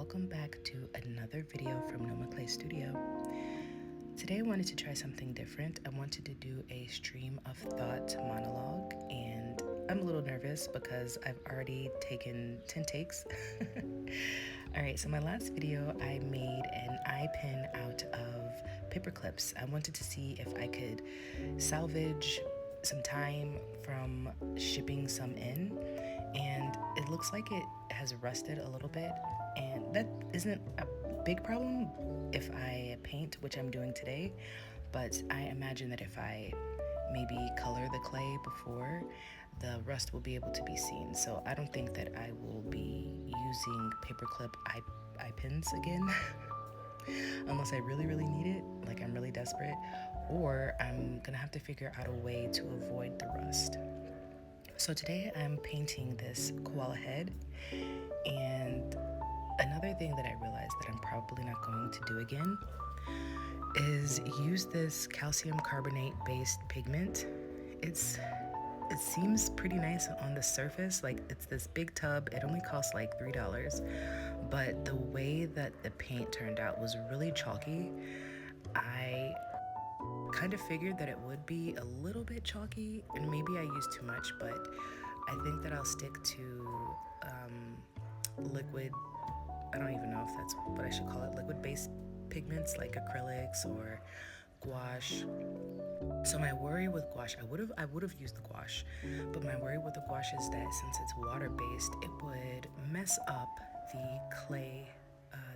welcome back to another video from Noma Clay Studio. Today I wanted to try something different. I wanted to do a stream of thought monologue, and I'm a little nervous because I've already taken 10 takes. Alright, so my last video I made an eye pin out of paper clips. I wanted to see if I could salvage some time from shipping some in, and it looks like it has rusted a little bit, and that isn't a big problem if I paint, which I'm doing today, but I imagine that if I maybe color the clay before, the rust will be able to be seen. So I don't think that I will be using paperclip eye pins again unless I really need it, like I'm really desperate, or I'm gonna have to figure out a way to avoid the rust. So today I'm painting this koala head, and another thing that I realized that I'm probably not going to do again is use this calcium carbonate based pigment. It seems pretty nice on the surface, like it's this big tub. It only costs like $3, but the way that the paint turned out was really chalky. I kind of figured that it would be a little bit chalky, and maybe I used too much, but I think that I'll stick to liquid, I don't even know if that's what I should call it, liquid based pigments like acrylics or gouache. So my worry with gouache, I would have used the gouache, but my worry with the gouache is that since it's water based, it would mess up the clay,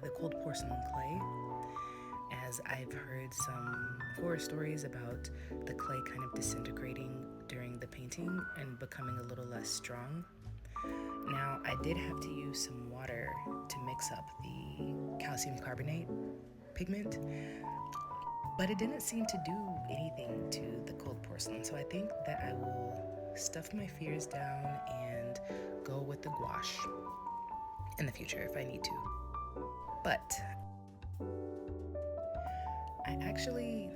the cold porcelain clay, as I've heard some horror stories about the clay kind of disintegrating during the painting and becoming a little less strong. Now, I did have to use some water to mix up the calcium carbonate pigment, but it didn't seem to do anything to the cold porcelain. So I think that I will stuff my fears down and go with the gouache in the future if I need to. But I actually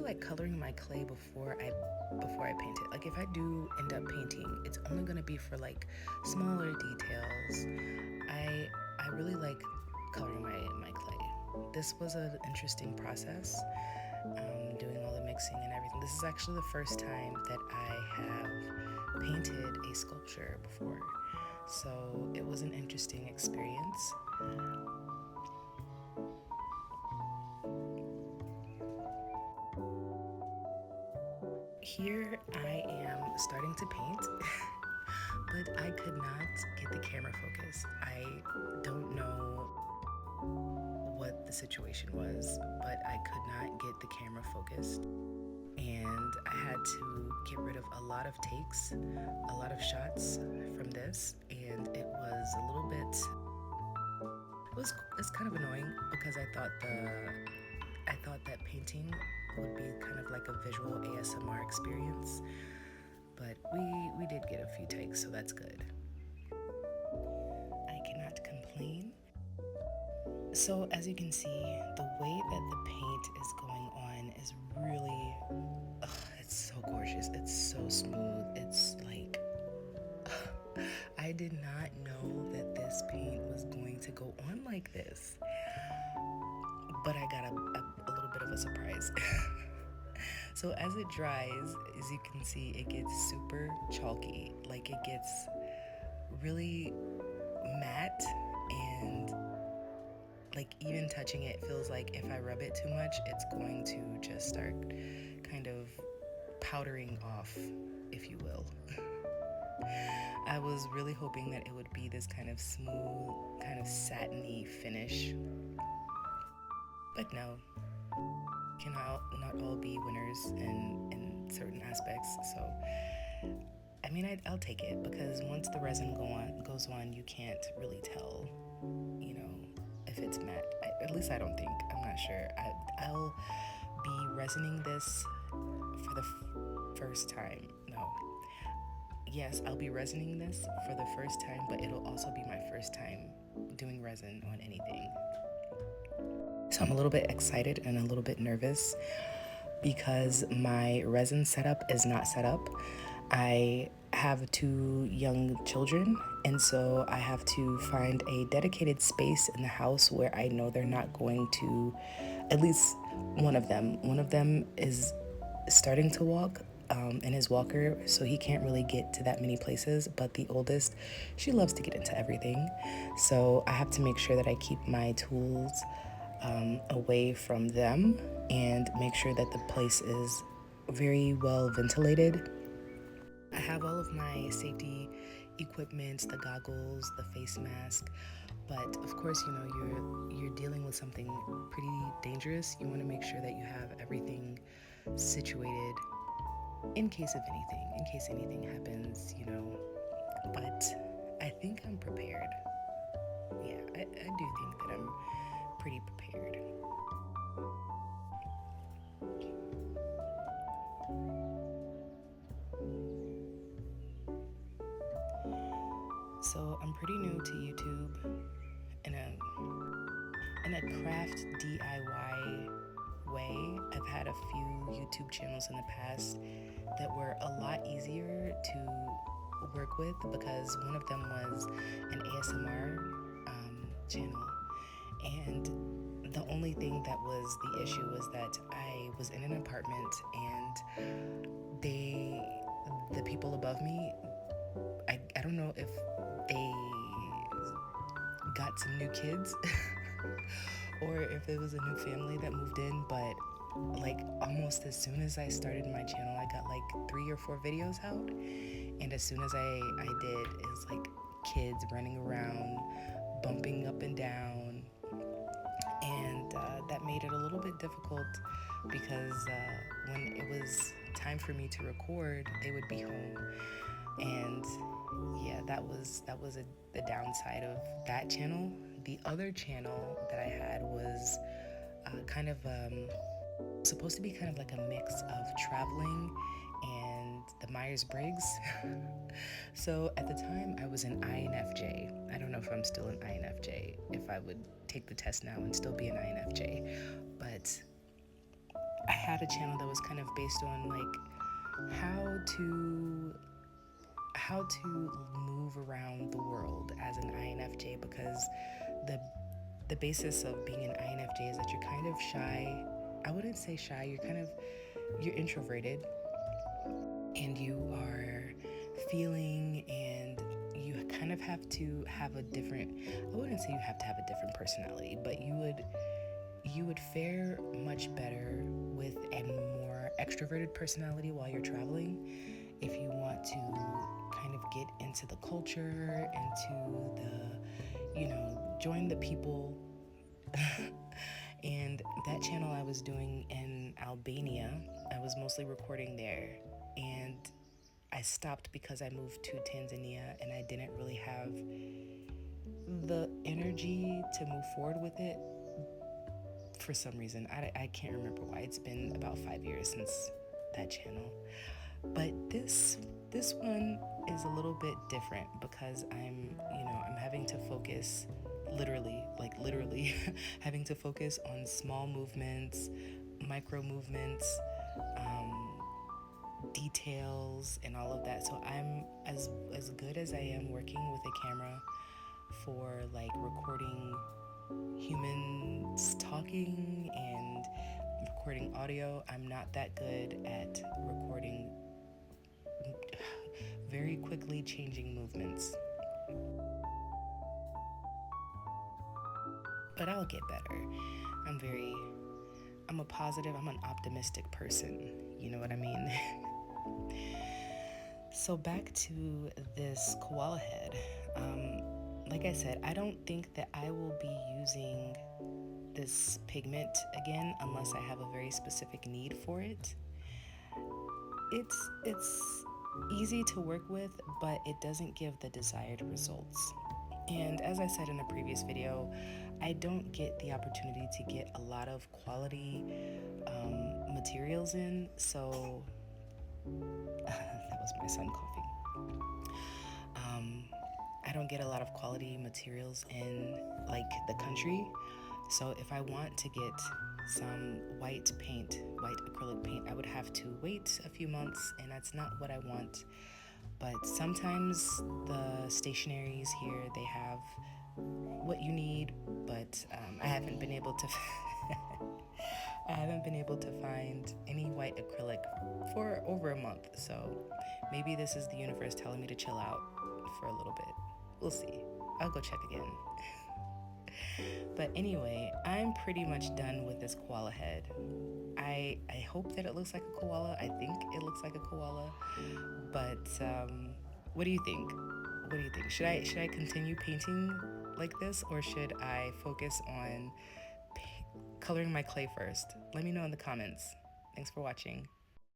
like coloring my clay before I paint it. Like if I do end up painting, it's only gonna be for like smaller details. I really like coloring my clay. This was an interesting process, doing all the mixing and everything. This is actually the first time that I have painted a sculpture before, so it was an interesting experience. Here I am starting to paint, but I could not get the camera focus. I don't know what the situation was, but I could not get the camera focused, and I had to get rid of a lot of takes, a lot of shots from this, and it was a little bit, it's kind of annoying because I thought that painting would be kind of like a visual ASMR experience, but we did get a few takes, so that's good. I cannot complain. So as you can see, the way that the paint is going on is really, it's so gorgeous. It's so smooth. It's like, I did not know that this paint was going to go on like this, but I got a little bit of a surprise. So as it dries, as you can see, it gets super chalky. Like it gets really matte, and like even touching it feels like if I rub it too much, it's going to just start kind of powdering off, if you will. I was really hoping that it would be this kind of smooth, kind of satiny finish, but no. Can not all be winners in certain aspects. So I mean, I'll take it, because once the resin goes on, you can't really tell, you know, if it's matte. At least I don't think. I'm not sure. I'll be resining this for the first time. No. Yes, I'll be resining this for the first time, but it'll also be my first time doing resin on anything. So I'm a little bit excited and a little bit nervous because my resin setup is not set up. I have two young children, and so I have to find a dedicated space in the house where I know they're not going to, at least one of them is starting to walk in his walker, so he can't really get to that many places. But the oldest, she loves to get into everything. So I have to make sure that I keep my tools away from them and make sure that the place is very well ventilated. I have all of my safety equipment, the goggles, the face mask, but of course, you know, you're dealing with something pretty dangerous. You want to make sure that you have everything situated in case of anything, in case anything happens, you know. But I think I'm prepared. Yeah, I do think that I'm pretty prepared. So I'm pretty new to YouTube in a craft DIY way. I've had a few YouTube channels in the past that were a lot easier to work with because one of them was an ASMR channel, and the only thing that was the issue was that I was in an apartment and the people above me, I don't know if they got some new kids or if it was a new family that moved in, but like almost as soon as I started my channel, I got like 3 or 4 videos out, and as soon as I did, it was like kids running around, bumping up and down, and that made it a little bit difficult because when it was time for me to record, they would be home, and yeah, that was the downside of that channel. The other channel that I had was kind of supposed to be kind of like a mix of traveling and the Myers-Briggs. So at the time I was an INFJ. I don't know if I'm still an INFJ, if I would take the test now and still be an INFJ, but I had a channel that was kind of based on like how to move around the world as an INFJ, because the basis of being an INFJ is that you're kind of shy. I wouldn't say shy, you're introverted, and you are feeling, and you kind of have to have a different, I wouldn't say you have to have a different personality, but you would fare much better with a more extroverted personality while you're traveling if you want to kind of get into the culture, into the, you know, join the people. And that channel I was doing in Albania, I was mostly recording there, and I stopped because I moved to Tanzania and I didn't really have the energy to move forward with it for some reason. I can't remember why. It's been about 5 years since that channel. But this one is a little bit different because I'm having to focus literally having to focus on small movements, micro movements, details, and all of that. So I'm as good as I am working with a camera for like recording humans talking and recording audio. I'm not that good at recording very quickly changing movements. But I'll get better. I'm an optimistic person. You know what I mean? So back to this koala head. Like I said, I don't think that I will be using this pigment again unless I have a very specific need for it. It's easy to work with, but it doesn't give the desired results. And as I said in a previous video, I don't get the opportunity to get a lot of quality materials in, so that was my son coughing. I don't get a lot of quality materials in like the country, so if I want to get some white acrylic paint, I would have to wait a few months, and that's not what I want. but sometimes the stationaries here, they have what you need, but I haven't been able to I haven't been able to find any white acrylic for over a month. So maybe this is the universe telling me to chill out for a little bit. We'll see. I'll go check again. But anyway, I'm pretty much done with this koala head. I hope that it looks like a koala. I think it looks like a koala. But what do you think? What do you think? Should I continue painting like this, or should I focus on coloring my clay first? Let me know in the comments. Thanks for watching.